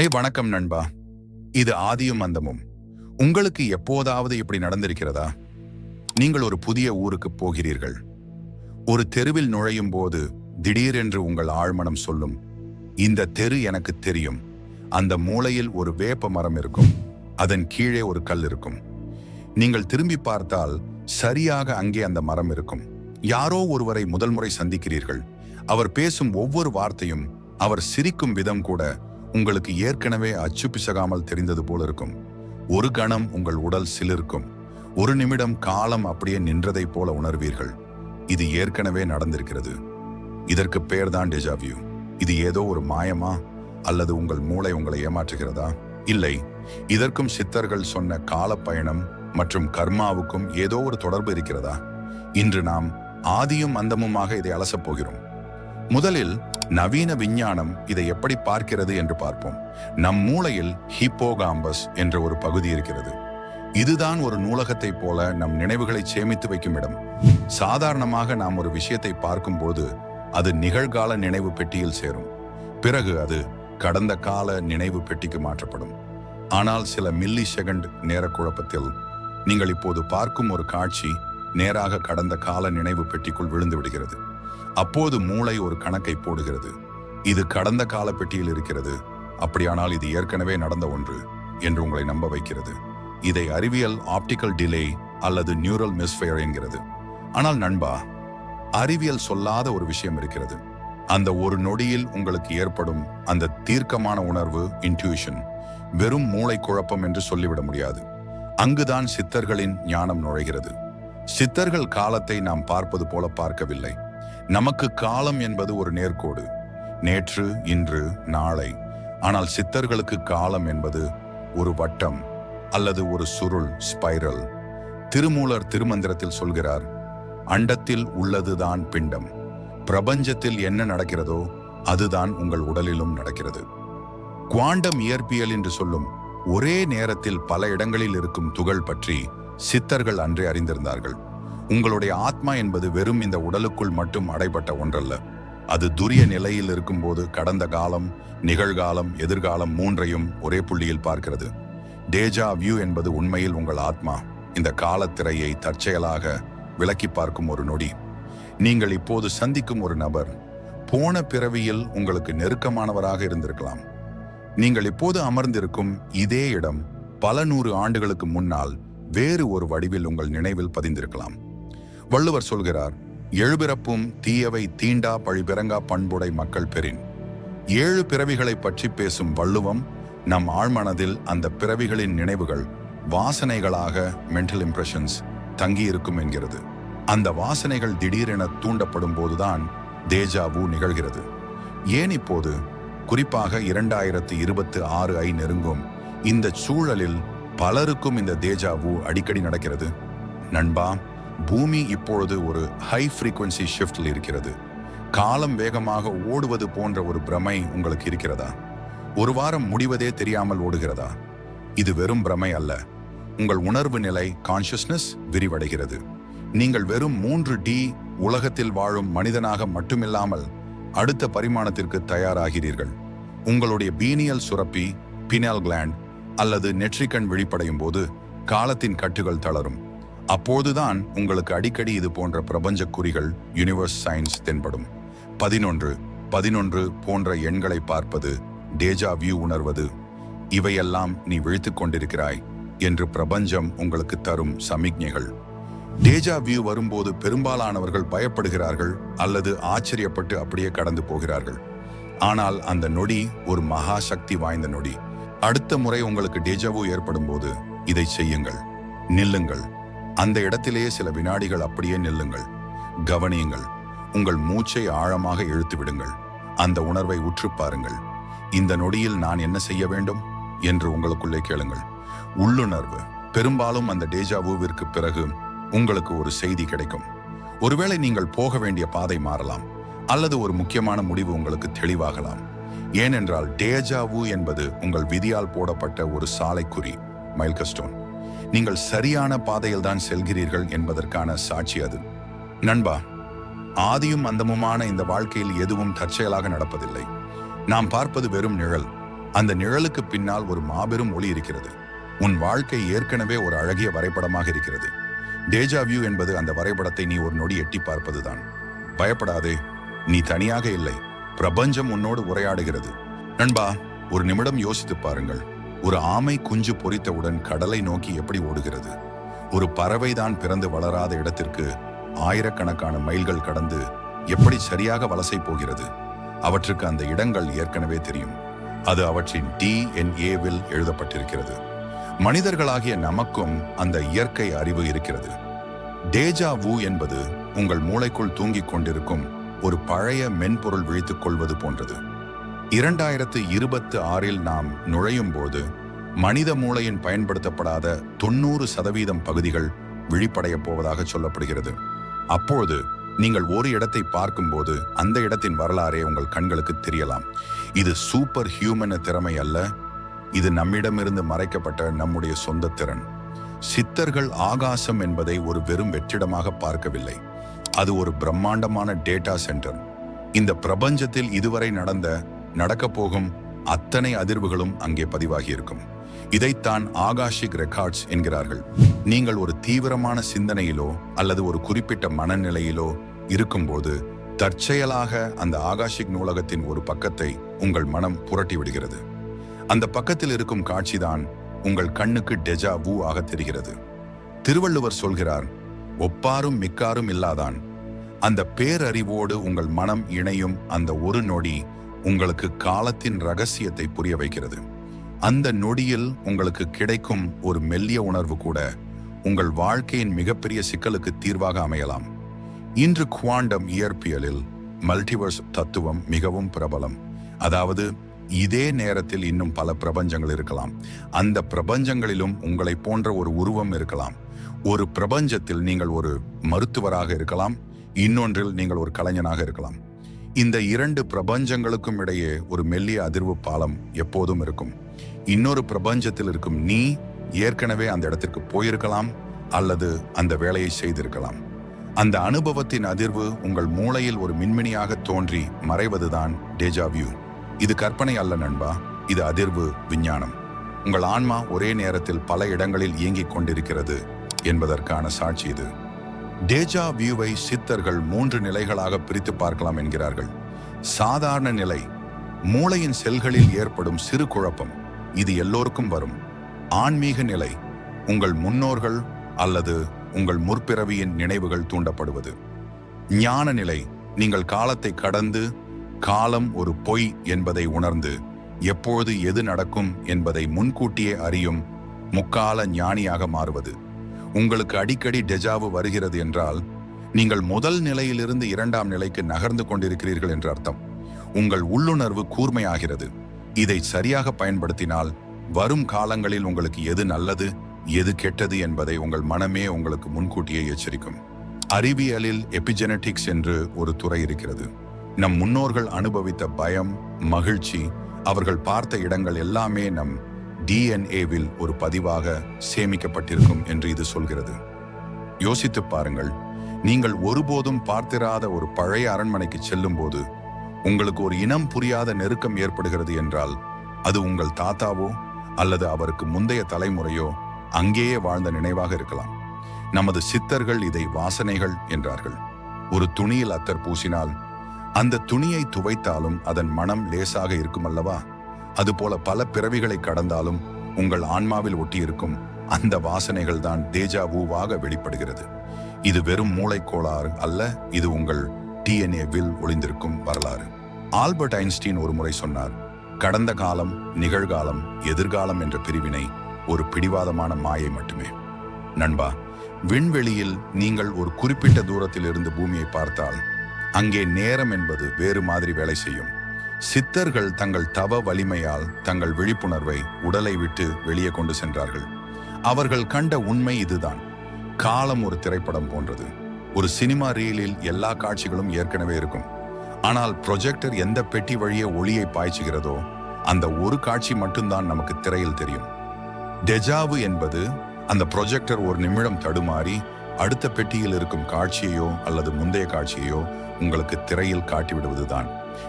வணக்கம் நண்பா. இது ஆதியும் அந்தமும். உங்களுக்கு எப்போதாவது இப்படி நடந்திருக்கிறதா? நீங்கள் ஒரு புதிய ஊருக்கு போகிறீர்கள். ஒரு தெருவில் நுழையும் போது திடீரென்று உங்கள் ஆழ்மனம் சொல்லும், இந்த தெரு எனக்கு தெரியும். அந்த மூலையில் ஒரு வேப்ப மரம் இருக்கும், அதன் கீழே ஒரு கல் இருக்கும். நீங்கள் திரும்பி பார்த்தால் சரியாக அங்கே அந்த மரம் இருக்கும். யாரோ ஒருவரை முதல் முறை சந்திக்கிறீர்கள். அவர் பேசும் ஒவ்வொரு வார்த்தையும், அவர் சிரிக்கும் விதம் கூட உங்களுக்கு ஏற்கனவே அச்சு பிசகாமல் தெரிந்தது போல இருக்கும். ஒரு கணம் உங்கள் உடல் சிலிர்க்கும். ஒரு நிமிடம் காலம் அப்படியே நின்றதை போல உணர்வீர்கள். இது ஏற்கனவே நடந்திருக்கிறது. இதற்கு பேர்தான் டெஜா வியூ. இது ஏதோ ஒரு மாயமா, அல்லது உங்கள் மூளை உங்களை ஏமாற்றுகிறதா? இல்லை, இதற்கும் சித்தர்கள் சொன்ன காலப்பயணம் மற்றும் கர்மாவுக்கும் ஏதோ ஒரு தொடர்பு இருக்கிறதா? இன்று நாம் ஆதியும் அந்தமுமாக இதை அலசப் போகிறோம். முதலில் நவீன விஞ்ஞானம் இதை எப்படி பார்க்கிறது என்று பார்ப்போம். நம் மூளையில் ஹிப்போகாம்பஸ் என்ற ஒரு பகுதி இருக்கிறது. இதுதான் ஒரு நூலகத்தை போல நம் நினைவுகளை சேமித்து வைக்கும் இடம். சாதாரணமாக நாம் ஒரு விஷயத்தை பார்க்கும்போது அது நிகழ்கால நினைவு பெட்டியில் சேரும். பிறகு அது கடந்த கால நினைவு பெட்டிக்கு மாற்றப்படும். ஆனால் சில மில்லி செகண்ட் நேர குழப்பத்தில் நீங்கள் இப்போது பார்க்கும் ஒரு காட்சி நேராக கடந்த கால நினைவு பெட்டிக்குள் விழுந்து விடுகிறது. அப்போது மூளை ஒரு கணக்கை போடுகிறது. இது கடந்த கால பெட்டியில் இருக்கிறது, அப்படியானால் இது ஏற்கனவே நடந்த ஒன்று என்று உங்களை நம்ப வைக்கிறது. இதை அறிவியல் ஆப்டிக்கல் டிலே அல்லது நியூரல் மிஸ்ஃபயர் என்கிறது. ஆனால் நண்பா, அறிவியல் சொல்லாத ஒரு விஷயம் இருக்கிறது. அந்த ஒரு நொடியில் உங்களுக்கு ஏற்படும் அந்த தீர்க்கமான உணர்வு, இன்ட்யூஷன், வெறும் மூளை குழப்பம் என்று சொல்லிவிட முடியாது. அங்குதான் சித்தர்களின் ஞானம் நுழைகிறது. சித்தர்கள் காலத்தை நாம் பார்ப்பது போல பார்க்கவில்லை. நமக்கு காலம் என்பது ஒரு நேர்கோடு, நேற்று, இன்று, நாளை. ஆனால் சித்தர்களுக்கு காலம் என்பது ஒரு வட்டம் அல்லது ஒரு சுருள், ஸ்பைரல். திருமூலர் திருமந்திரத்தில் சொல்கிறார், அண்டத்தில் உள்ளதுதான் பிண்டம். பிரபஞ்சத்தில் என்ன நடக்கிறதோ அதுதான் உங்கள் உடலிலும் நடக்கிறது. குவாண்டம் இயற்பியல் என்று சொல்லும் ஒரே நேரத்தில் பல இடங்களில் இருக்கும் துகள் பற்றி சித்தர்கள் அன்றே அறிந்திருந்தார்கள். உங்களுடைய ஆத்மா என்பது வெறும் இந்த உடலுக்குள் மட்டும் அடைபட்ட ஒன்றல்ல. அது துரிய நிலையில் இருக்கும்போது கடந்த காலம், நிகழ்காலம், எதிர்காலம் மூன்றையும் ஒரே புள்ளியில் பார்க்கிறது. டேஜா வியூ என்பது உண்மையில் உங்கள் ஆத்மா இந்த காலத்திரையை தற்செயலாக விலக்கி பார்க்கும் ஒரு நொடி. நீங்கள் இப்போது சந்திக்கும் ஒரு நபர் போன பிறவியில் உங்களுக்கு நெருக்கமானவராக இருந்திருக்கலாம். நீங்கள் இப்போது அமர்ந்திருக்கும் இதே இடம் பல 100 ஆண்டுகளுக்கு முன்னால் வேறு ஒரு வடிவில் உங்கள் நினைவில் பதிந்திருக்கலாம். வள்ளுவர் சொல்கிறார், எழுபிறப்பும் தீயவை தீண்டா பழிபிறங்கா பண்புடை மக்கள் பெறின். 7 பிறவிகளை பற்றி பேசும் வள்ளுவம் நம் ஆழ்மனதில் அந்த பிறவிகளின் நினைவுகள் வாசனைகளாக, மென்டல் இம்ப்ரெஷன்ஸ், தங்கியிருக்கும் என்கிறது. அந்த வாசனைகள் திடீரென தூண்டப்படும் போதுதான் தேஜாவு நிகழ்கிறது. ஏன் இப்போது, குறிப்பாக 2026 நெருங்கும் இந்த சூழலில் பலருக்கும் இந்த தேஜாவு அடிக்கடி நடக்கிறது? நண்பா, பூமி இப்பொழுது ஒரு ஹை ஃப்ரீக்வன்சி ஷிஃப்டில் இருக்கிறது. காலம் வேகமாக ஓடுவது போன்ற ஒரு பிரமை உங்களுக்கு இருக்கிறதா? ஒரு வாரம் முடிவதே தெரியாமல் ஓடுகிறதா? இது வெறும் பிரமை அல்ல. உங்கள் உணர்வு நிலை, கான்ஷியஸ்னஸ் விரிவடைகிறது. நீங்கள் வெறும் 3D உலகத்தில் வாழும் மனிதனாக மட்டுமில்லாமல் அடுத்த பரிமாணத்திற்கு தயாராகிறீர்கள். உங்களுடைய பீனியல் சுரப்பி, பினல் கிளாண்ட் அல்லது நெற்றிக்கண் விழிப்படையும் போது காலத்தின் கட்டுகள் தளரும். அப்போதுதான் உங்களுக்கு அடிக்கடி இது போன்ற பிரபஞ்ச குறிகள், யூனிவர்ஸ் சயின்ஸ் தென்படும். 11 போன்ற எண்களை பார்ப்பது, டேஜா வியூ உணர்வது, இவையெல்லாம் நீ விழித்துக் கொண்டிருக்கிறாய் என்று பிரபஞ்சம் உங்களுக்கு தரும் சமிக்ஞைகள். டேஜா வியூ வரும்போது பெரும்பாலானவர்கள் பயப்படுகிறார்கள் அல்லது ஆச்சரியப்பட்டு அப்படியே கடந்து போகிறார்கள். ஆனால் அந்த நொடி ஒரு மகா சக்தி வாய்ந்த நொடி. அடுத்த முறை உங்களுக்கு டேஜாவு ஏற்படும் போது இதை செய்யுங்கள். நில்லுங்கள். அந்த இடத்திலேயே சில வினாடிகள் அப்படியே நில்லுங்கள். கவனியுங்கள். உங்கள் மூச்சை ஆழமாக இழுத்து விடுங்கள். அந்த உணர்வை உற்று பாருங்கள். இந்த நொடியில் நான் என்ன செய்ய வேண்டும் என்று உங்களுக்குள்ளே கேளுங்கள். உள்ளுணர்வு. பெரும்பாலும் அந்த டேஜாவுவிற்கு பிறகு உங்களுக்கு ஒரு செய்தி கிடைக்கும். ஒருவேளை நீங்கள் போக வேண்டிய பாதை மாறலாம், அல்லது ஒரு முக்கியமான முடிவு உங்களுக்கு தெளிவாகலாம். ஏனென்றால் டேஜாவு என்பது உங்கள் விதியால் போடப்பட்ட ஒரு சாலைக்குறி, மைல்கஸ்டோன். நீங்கள் சரியான பாதையில் தான் செல்கிறீர்கள் என்பதற்கான சாட்சி அது. நண்பா, ஆதியும் அந்தமுமான இந்த வாழ்க்கையில் எதுவும் தற்செயலாக நடப்பதில்லை. நாம் பார்ப்பது வெறும் நிழல். அந்த நிழலுக்கு பின்னால் ஒரு மாபெரும் ஒளி இருக்கிறது. உன் வாழ்க்கை ஏற்கனவே ஒரு அழகிய வரைபடமாக இருக்கிறது. டேஜா வியூ என்பது அந்த வரைபடத்தை நீ ஒரு நொடி எட்டி பார்ப்பதுதான். பயப்படாதே, நீ தனியாக இல்லை. பிரபஞ்சம் உன்னோடு உரையாடுகிறது. நண்பா, ஒரு நிமிடம் யோசித்து பாருங்கள். ஒரு ஆமை குஞ்சு பொரித்தவுடன் கடலை நோக்கி எப்படி ஓடுகிறது? ஒரு பறவைதான் பிறந்து வளராத இடத்திற்கு ஆயிரக்கணக்கான மைல்கள் கடந்து எப்படி சரியாக வலசை போகிறது? அவற்றுக்கு அந்த இடங்கள் ஏற்கனவே தெரியும். அது அவற்றின் DNA-வில் எழுதப்பட்டிருக்கிறது. மனிதர்களாகிய நமக்கும் அந்த இயற்கை அறிவு இருக்கிறது. டேஜா வு என்பது உங்கள் மூளைக்குள் தூங்கிக் கொண்டிருக்கும் ஒரு பழைய மென்பொருள் விழித்துக் கொள்வது போன்றது. 2026 நாம் நுழையும் போது மனித மூளையின் பயன்படுத்தப்படாத 90% பகுதிகள் விழிப்படைய போவதாக சொல்லப்படுகிறது. அப்போது நீங்கள் ஒரு இடத்தை பார்க்கும்போது அந்த இடத்தின் வரலாறே உங்கள் கண்களுக்கு தெரியலாம். இது சூப்பர் ஹியூமன் திறமை அல்ல, இது நம்மிடமிருந்து மறைக்கப்பட்ட நம்முடைய சொந்த திறன். சித்தர்கள் ஆகாசம் என்பதை ஒரு வெறும் வெற்றிடமாக பார்க்கவில்லை. அது ஒரு பிரம்மாண்டமான டேட்டா சென்டர். இந்த பிரபஞ்சத்தில் இதுவரை நடக்கப் போகும் அத்தனை அதிர்வுகளும் அங்கே பதிவாகி இருக்கும். இதைத்தான் ஆகாஷிக் ரெக்கார்ட்ஸ் என்கிறார்கள். நீங்கள் ஒரு தீவிரமான சிந்தனையிலோ அல்லது ஒரு குறிப்பிட்ட மனநிலையிலோ இருக்கும்போது தற்செயலாக அந்த ஆகாஷிக் நூலகத்தின் ஒரு பக்கத்தை உங்கள் மனம் புரட்டி விடுகிறது. அந்த பக்கத்தில் இருக்கும் காட்சிதான் உங்கள் கண்ணுக்கு டெஜா வு ஆக தெரிகிறது. திருவள்ளுவர் சொல்கிறார், ஒப்பாரும் மிக்காரும் இல்லாதான். அந்த பேரறிவோடு உங்கள் மனம் இணையும் அந்த ஒரு நொடி உங்களுக்கு காலத்தின் ரகசியத்தை புரிய வைக்கிறது. அந்த நொடியில் உங்களுக்கு கிடைக்கும் ஒரு மெல்லிய உணர்வு கூட உங்கள் வாழ்க்கையின் மிகப்பெரிய சிக்கலுக்கு தீர்வாக அமையலாம். இன்று குவாண்டம் இயற்பியலில் மல்டிவர்ஸ் தத்துவம் மிகவும் பிரபலம். அதாவது இதே நேரத்தில் இன்னும் பல பிரபஞ்சங்கள் இருக்கலாம். அந்த பிரபஞ்சங்களிலும் உங்களை போன்ற ஒரு உருவம் இருக்கலாம். ஒரு பிரபஞ்சத்தில் நீங்கள் ஒரு மருத்துவராக இருக்கலாம், இன்னொன்றில் நீங்கள் ஒரு கலைஞனாக இருக்கலாம். இந்த இரண்டு பிரபஞ்சங்களுக்கும் இடையே ஒரு மெல்லிய அதிர்வு பாலம் எப்போதும் இருக்கும். இன்னொரு பிரபஞ்சத்தில் இருக்கும் நீ ஏற்கனவே அந்த இடத்திற்கு போயிருக்கலாம் அல்லது அந்த வேலையை செய்திருக்கலாம். அந்த அனுபவத்தின் அதிர்வு உங்கள் மூளையில் ஒரு மின்மினியாக தோன்றி மறைவதுதான் டேஜா வியூ. இது கற்பனை அல்ல நண்பா, இது அதிர்வு விஞ்ஞானம். உங்கள் ஆன்மா ஒரே நேரத்தில் பல இடங்களில் இயங்கிக் கொண்டிருக்கிறது என்பதற்கான சாட்சி இது. டேஜா வியூவை சித்தர்கள் 3 நிலைகளாக பிரித்து பார்க்கலாம் என்கிறார்கள். சாதாரண நிலை, மூளையின் செல்களில் ஏற்படும் சிறு குழப்பம், இது எல்லோருக்கும் வரும். ஆன்மீக நிலை, உங்கள் முன்னோர்கள் அல்லது உங்கள் முற்பிறவியின் நினைவுகள் தூண்டப்படுவது. ஞான நிலை, நீங்கள் காலத்தை கடந்து காலம் ஒரு பொய் என்பதை உணர்ந்து எப்பொழுது எது நடக்கும் என்பதை முன்கூட்டியே அறியும் முக்கால ஞானியாக மாறுவது. உங்களுக்கு அடிக்கடி டெஜாவு வருகிறது என்றால் நீங்கள் முதல் நிலையிலிருந்து 2ஆம் நிலைக்கு நகர்ந்து கொண்டிருக்கிறீர்கள் என்று அர்த்தம். உங்கள் உள்ளுணர்வு கூர்மையாகிறது. இதை சரியாக பயன்படுத்தினால் வரும் காலங்களில் உங்களுக்கு எது நல்லது எது கெட்டது என்பதை உங்கள் மனமே உங்களுக்கு முன்கூட்டியே எச்சரிக்கும். அறிவியலில் எபிஜெனடிக்ஸ் என்று ஒரு துறை இருக்கிறது. நம் முன்னோர்கள் அனுபவித்த பயம், மகிழ்ச்சி, அவர்கள் பார்த்த இடங்கள் எல்லாமே நம் DNA-வில் ஒரு பதிவாக சேமிக்கப்பட்டிருக்கும் என்று இது சொல்கிறது. யோசித்து பாருங்கள், நீங்கள் ஒருபோதும் பார்த்திராத ஒரு பழைய அரண்மனைக்கு செல்லும் போது உங்களுக்கு ஒரு இனம் புரியாத நெருக்கம் ஏற்படுகிறது என்றால் அது உங்கள் தாத்தாவோ அல்லது அவருக்கு முந்தைய தலைமுறையோ அங்கேயே வாழ்ந்த நினைவாக இருக்கலாம். நமது சித்தர்கள் இதை வாசனைகள் என்றார்கள். ஒரு துணியில் அத்தர் பூசினால் அந்த துணியை துவைத்தாலும் அதன் மனம் லேசாக இருக்கும் அல்லவா? அதுபோல பல பிறவிகளை கடந்தாலும் உங்கள் ஆன்மாவில் ஒட்டியிருக்கும் அந்த வாசனைகள் தான் டேஜா வுவாக வெளிப்படுகிறது. இது வெறும் மூளைக்கோளாறு அல்ல, இது உங்கள் DNA-வில் ஒளிந்திருக்கும் வரலாறு. ஆல்பர்ட் ஐன்ஸ்டீன் ஒரு முறை சொன்னார், கடந்த காலம், நிகழ்காலம், எதிர்காலம் என்ற பிரிவினை ஒரு பிடிவாதமான மாயை மட்டுமே. நண்பா, விண்வெளியில் நீங்கள் ஒரு குறிப்பிட்ட தூரத்தில் இருந்து பூமியை பார்த்தால் அங்கே நேரம் என்பது வேறு மாதிரி வேலை செய்யும். சித்தர்கள் தங்கள் தவ வலிமையால் தங்கள் விழிப்புணர்வை உடலை விட்டு வெளியே கொண்டு சென்றார்கள். அவர்கள் கண்ட உண்மை இதுதான். காலம் ஒரு திரைப்படம் போன்றது. ஒரு சினிமா ரீலில் எல்லா காட்சிகளும் ஏற்கனவே இருக்கும். ஆனால் ப்ரொஜெக்டர் எந்த பெட்டி வழியே ஒளியை பாய்ச்சுகிறதோ அந்த ஒரு காட்சி மட்டும்தான் நமக்கு திரையில் தெரியும். டெஜாவு என்பது அந்த ப்ரொஜெக்டர் ஒரு நிமிடம் தடுமாறி அடுத்த பெட்டியில் இருக்கும் காட்சியையோ அல்லது முந்தைய காட்சியையோ உங்களுக்கு திரையில் காட்டிவிடுவதுதான்.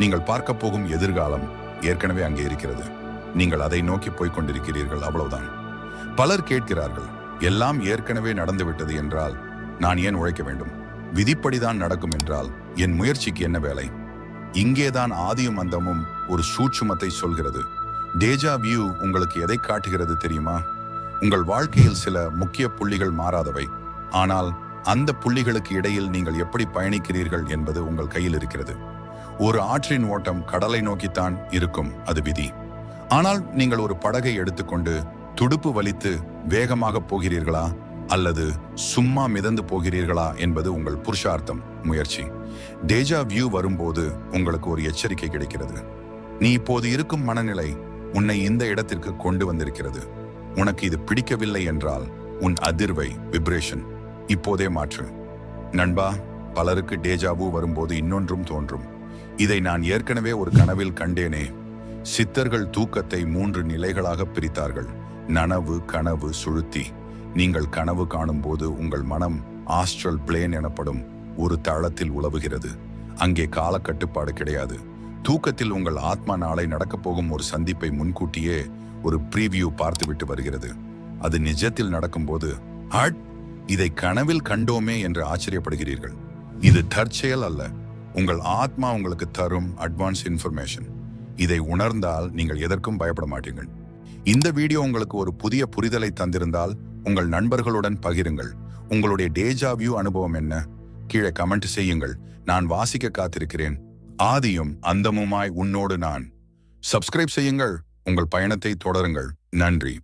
நீங்கள் பார்க்க போகும் எதிர்காலம் ஏற்கனவே அங்கே இருக்கிறது. நீங்கள் அதை நோக்கி போய்க் கொண்டிருக்கிறீர்கள், அவ்வளவுதான். பலர் கேட்கிறார்கள், எல்லாம் ஏற்கனவே நடந்துவிட்டது என்றால் நான் ஏன் உழைக்க வேண்டும்? விதிப்படிதான் நடக்கும் என்றால் என் முயற்சிக்கு என்ன வேலை? இங்கேதான் ஆதியும் அந்தமும் ஒரு சூட்சுமத்தை சொல்கிறது. டேஜா வியூ உங்களுக்கு எதை காட்டுகிறது தெரியுமா? உங்கள் வாழ்க்கையில் சில முக்கிய புள்ளிகள் மாறாதவை, ஆனால் அந்த புள்ளிகளுக்கு இடையில் நீங்கள் எப்படி பயணிக்கிறீர்கள் என்பது உங்கள் கையில் இருக்கிறது. ஒரு ஆற்றின் ஓட்டம் கடலை நோக்கித்தான் இருக்கும், அது விதி. ஆனால் நீங்கள் ஒரு படகை எடுத்துக்கொண்டு துடுப்பு வலித்து வேகமாக போகிறீர்களா அல்லது சும்மா மிதந்து போகிறீர்களா என்பது உங்கள் புருஷார்த்தம், முயற்சி. டேஜா வியூ வரும்போது உங்களுக்கு ஒரு எச்சரிக்கை கிடைக்கிறது. நீ இப்போது இருக்கும் மனநிலை உன்னை இந்த இடத்திற்கு கொண்டு வந்திருக்கிறது. உனக்கு இது பிடிக்கவில்லை என்றால் உன் அதிர்வை, விப்ரேஷன் இப்போதே மாற்று. நண்பா, பலருக்கு டேஜாவு வரும்போது இன்னொன்றும் தோன்றும். இதை நான் ஏற்கனவே ஒரு கனவில் கண்டேனே. சித்தர்கள் தூக்கத்தை 3 நிலைகளாக பிரித்தார்கள்: நனவு, கனவு, சுழுத்தி. நீங்கள் கனவு காணும் போது உங்கள் மனம் ஆஸ்ட்ரல் பிளேன் எனப்படும் ஒரு தளத்தில் உலவுகிறது. அங்கே காலக்கட்டுப்பாடு கிடையாது. தூக்கத்தில் உங்கள் ஆத்மா நாளை நடக்கப் போகும் ஒரு சந்திப்பை முன்கூட்டியே ஒரு ப்ரீவியூ பார்த்துவிட்டு வருகிறது. அது நிஜத்தில் நடக்கும்போது இதை கனவில் கண்டோமே என்று ஆச்சரியப்படுகிறீர்கள். இது தற்செயல் அல்ல, உங்கள் ஆத்மா உங்களுக்கு தரும் அட்வான்ஸ் இன்ஃபர்மேஷன். இதை உணர்ந்தால் நீங்கள் எதற்கும் பயப்பட மாட்டீர்கள். இந்த வீடியோ உங்களுக்கு ஒரு புதிய புரிதலை தந்திருந்தால் உங்கள் நண்பர்களுடன் பகிருங்கள். உங்களுடைய டேஜா வியூ அனுபவம் என்ன? கீழே கமெண்ட் செய்யுங்கள். நான் வாசிக்க காத்திருக்கிறேன். ஆதியும் அந்தமுமாய் உன்னோடு நான். சப்ஸ்கிரைப் செய்யுங்கள். உங்கள் பயணத்தை தொடருங்கள். நன்றி.